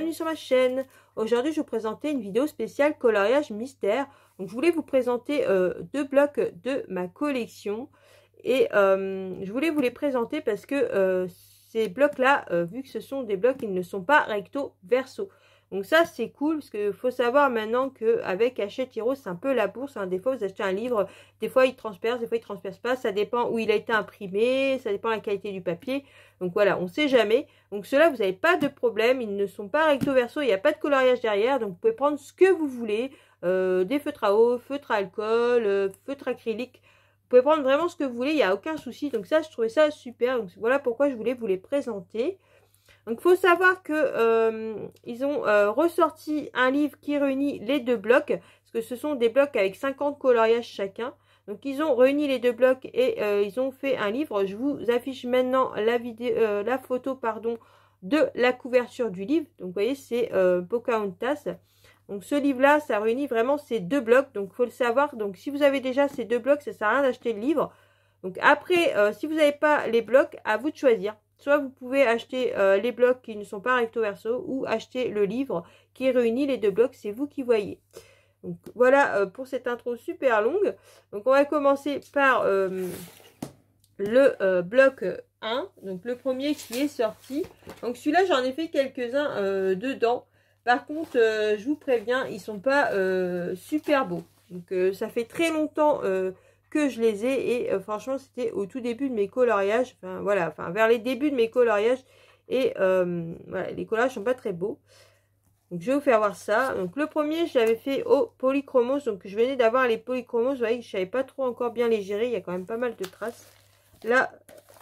bienvenue sur ma chaîne. Aujourd'hui je vais vous présenter une vidéo spéciale coloriage mystère. Donc je voulais vous présenter deux blocs de ma collection. Et je voulais vous les présenter parce que ces blocs là, vu que ce sont des blocs, ils ne sont pas recto verso. Donc ça c'est cool parce qu'il faut savoir maintenant qu'avec Hachette Heroes c'est un peu la bourse, hein. Des fois vous achetez un livre, des fois il transperce, des fois il transperce pas, ça dépend où il a été imprimé, ça dépend de la qualité du papier. Donc voilà, on ne sait jamais. Donc ceux-là vous n'avez pas de problème, ils ne sont pas recto verso, il n'y a pas de coloriage derrière, donc vous pouvez prendre ce que vous voulez, des feutres à eau, feutres à alcool, feutres acryliques. Vous pouvez prendre vraiment ce que vous voulez, il n'y a aucun souci. Donc ça, je trouvais ça super. Donc voilà pourquoi je voulais vous les présenter. Donc il faut savoir que ils ont ressorti un livre qui réunit les deux blocs. Parce que ce sont des blocs avec 50 coloriages chacun. Donc ils ont réuni les deux blocs et ils ont fait un livre. Je vous affiche maintenant la vidéo, la photo pardon, de la couverture du livre. Donc vous voyez, c'est Pocahontas. Donc ce livre-là, ça réunit vraiment ces deux blocs. Donc il faut le savoir. Donc si vous avez déjà ces deux blocs, ça ne sert à rien d'acheter le livre. Donc après, si vous n'avez pas les blocs, à vous de choisir. Soit vous pouvez acheter les blocs qui ne sont pas recto verso ou acheter le livre qui réunit les deux blocs. C'est vous qui voyez. Donc voilà pour cette intro super longue. Donc on va commencer par le bloc 1. Donc le premier qui est sorti. Donc celui-là, j'en ai fait quelques-uns dedans. Par contre, je vous préviens, ils sont pas super beaux. Donc ça fait très longtemps que je les ai et franchement, c'était au tout début de mes coloriages. Enfin voilà, enfin vers les débuts de mes coloriages et voilà, les collages sont pas très beaux. Donc je vais vous faire voir ça. Donc le premier, je l'avais fait au polychromos. Donc je venais d'avoir les polychromos. Vous voyez que je savais pas trop encore bien les gérer. Il y a quand même pas mal de traces. Là,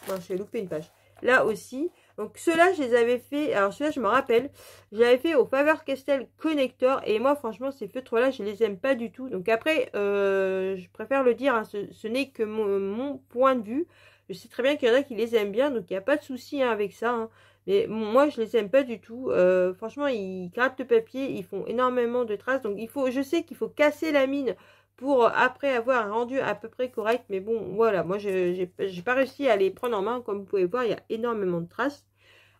bon, j'ai loupé une page. Là aussi. Donc ceux-là, je les avais fait, alors ceux-là, je me rappelle, je l'avais fait au Faber-Castell Connector. Et moi, franchement, ces feutres-là, je les aime pas du tout. Donc après, je préfère le dire, hein, ce n'est que mon point de vue. Je sais très bien qu'il y en a qui les aiment bien, donc il n'y a pas de souci hein, avec ça. Hein. Mais moi, je les aime pas du tout. Franchement, ils grattent le papier, ils font énormément de traces. Donc je sais qu'il faut casser la mine pour après avoir un rendu à peu près correct. Mais bon, voilà, moi, j'ai pas réussi à les prendre en main. Comme vous pouvez voir, il y a énormément de traces.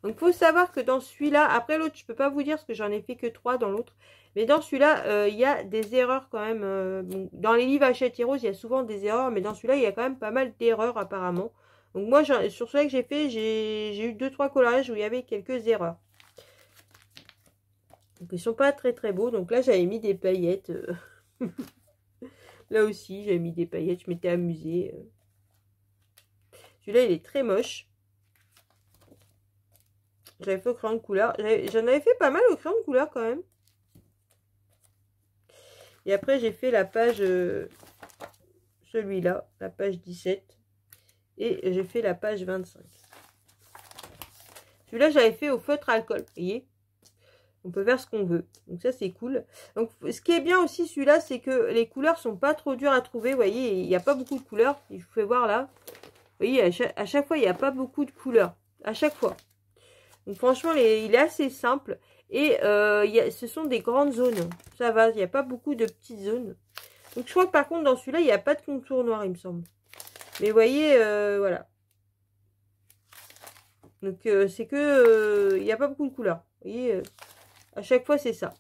Donc, il faut savoir que dans celui-là, après l'autre, je peux pas vous dire parce que j'en ai fait que 3 dans l'autre. Mais dans celui-là, il y a des erreurs quand même. Bon, dans les livres Hachette Heroes, il y a souvent des erreurs. Mais dans celui-là, il y a quand même pas mal d'erreurs apparemment. Donc moi, sur celui-là que j'ai fait, j'ai eu 2-3 coloriages où il y avait quelques erreurs. Donc ils sont pas très très beaux. Donc là, j'avais mis des paillettes. Là aussi, j'avais mis des paillettes. Je m'étais amusée. Celui-là, il est très moche. J'avais fait au crayon de couleur. J'en avais fait pas mal au crayon de couleur quand même. Et après, j'ai fait la page... celui-là, la page 17. Et j'ai fait la page 25. Celui-là, j'avais fait au feutre alcool. Vous voyez, on peut faire ce qu'on veut. Donc ça, c'est cool. Donc, ce qui est bien aussi, celui-là, c'est que les couleurs sont pas trop dures à trouver. Vous voyez, il n'y a pas beaucoup de couleurs. Je vous fais voir là. Vous voyez, à chaque fois, il n'y a pas beaucoup de couleurs. À chaque fois. Donc franchement, il est assez simple. Et ce sont des grandes zones. Ça va, il n'y a pas beaucoup de petites zones. Donc je crois que par contre, dans celui-là, il n'y a pas de contour noir, il me semble. Mais vous voyez, voilà. Donc c'est que il n'y a pas beaucoup de couleurs. Vous voyez, à chaque fois c'est ça.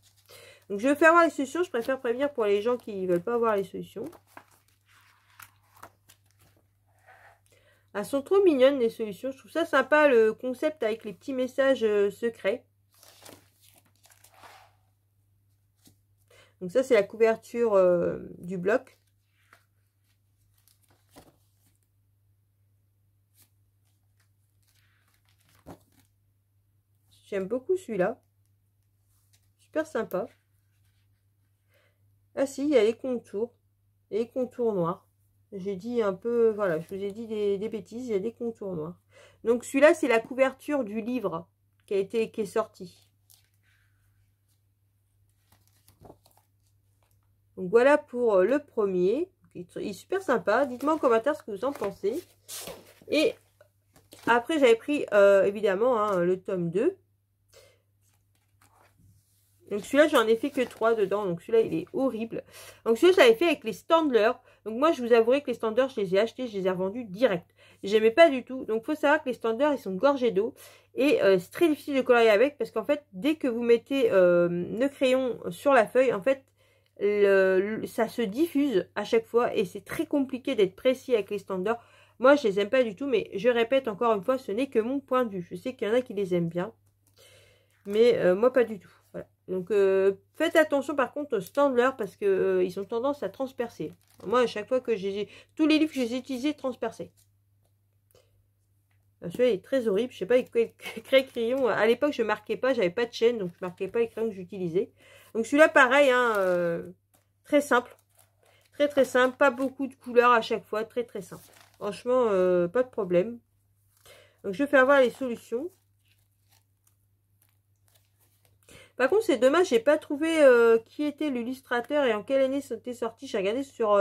Donc je vais faire voir les solutions. Je préfère prévenir pour les gens qui ne veulent pas voir les solutions. Elles sont trop mignonnes les solutions. Je trouve ça sympa le concept avec les petits messages secrets. Donc ça c'est la couverture du bloc. J'aime beaucoup celui-là. Super sympa. Ah si, il y a les contours. Et les contours noirs. J'ai dit un peu... Voilà, je vous ai dit des bêtises. Il y a des contours noirs. Donc celui-là, c'est la couverture du livre qui est sorti. Donc voilà pour le premier. Il est super sympa. Dites-moi en commentaire ce que vous en pensez. Et après, j'avais pris évidemment hein, le tome 2. Donc celui-là, j'en ai fait que 3 dedans. Donc celui-là, il est horrible. Donc celui-là, je l'avais fait avec les Staedtler. Donc moi, je vous avouerai que les Staedtler, je les ai achetés, je les ai revendus direct. J'aimais pas du tout. Donc il faut savoir que les Staedtler, ils sont gorgés d'eau. Et c'est très difficile de colorier avec parce qu'en fait, dès que vous mettez le crayon sur la feuille, en fait, ça se diffuse à chaque fois. Et c'est très compliqué d'être précis avec les Staedtler. Moi, je les aime pas du tout. Mais je répète encore une fois, ce n'est que mon point de vue. Je sais qu'il y en a qui les aiment bien. Mais moi, pas du tout. Voilà. Donc, faites attention par contre aux Staedtler parce que ils ont tendance à transpercer. Moi, à chaque fois que j'ai... Tous les livres que j'ai utilisés transperçaient. Celui-là est très horrible. Je sais pas avec quel crayon. À l'époque, je marquais pas. J'avais pas de chaîne. Donc, je marquais pas les crayons que j'utilisais. Donc, celui-là, pareil. Hein, très simple. Très, très simple. Pas beaucoup de couleurs à chaque fois. Très, très simple. Franchement, pas de problème. Donc, je vais avoir les solutions. Par contre, c'est dommage, j'ai pas trouvé qui était l'illustrateur et en quelle année c'était sorti. J'ai regardé sur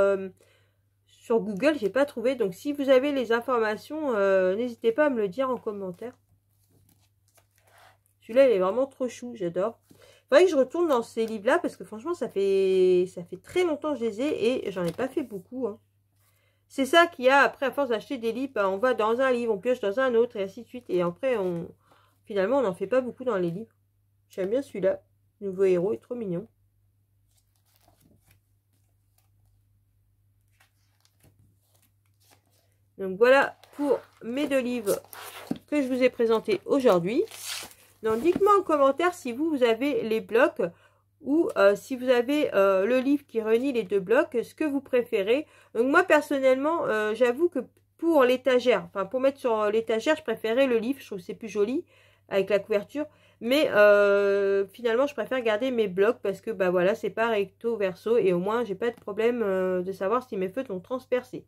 Google, j'ai pas trouvé. Donc, si vous avez les informations, n'hésitez pas à me le dire en commentaire. Celui-là, il est vraiment trop chou, j'adore. Il faudrait que je retourne dans ces livres-là parce que franchement, ça fait très longtemps que je les ai et j'en ai pas fait beaucoup. Hein. C'est ça qu'il y a après, à force d'acheter des livres, on va dans un livre, on pioche dans un autre et ainsi de suite. Et après, finalement, on n'en fait pas beaucoup dans les livres. J'aime bien celui-là. Le nouveau héros est trop mignon. Donc voilà pour mes 2 livres que je vous ai présentés aujourd'hui. Donc dites-moi en commentaire si vous avez les blocs ou si vous avez le livre qui réunit les 2 blocs, ce que vous préférez. Donc moi personnellement, j'avoue que pour l'étagère, enfin pour mettre sur l'étagère, je préférais le livre. Je trouve que c'est plus joli avec la couverture. Mais finalement, je préfère garder mes blocs parce que bah voilà, c'est pas recto verso et au moins, j'ai pas de problème de savoir si mes feutres vont transpercer.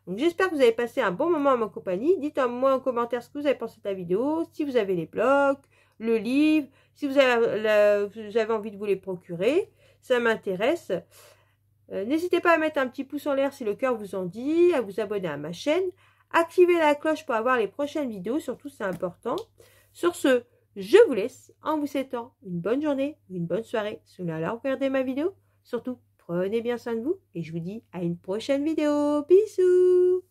Donc, j'espère que vous avez passé un bon moment à ma compagnie. Dites-moi en commentaire ce que vous avez pensé de la vidéo, si vous avez les blocs, le livre, si vous avez envie de vous les procurer. Ça m'intéresse. N'hésitez pas à mettre un petit pouce en l'air si le cœur vous en dit, à vous abonner à ma chaîne, activer la cloche pour avoir les prochaines vidéos, surtout c'est important. Sur ce, je vous laisse en vous souhaitant une bonne journée ou une bonne soirée si vous allez regarder ma vidéo. Surtout, prenez bien soin de vous et je vous dis à une prochaine vidéo. Bisous!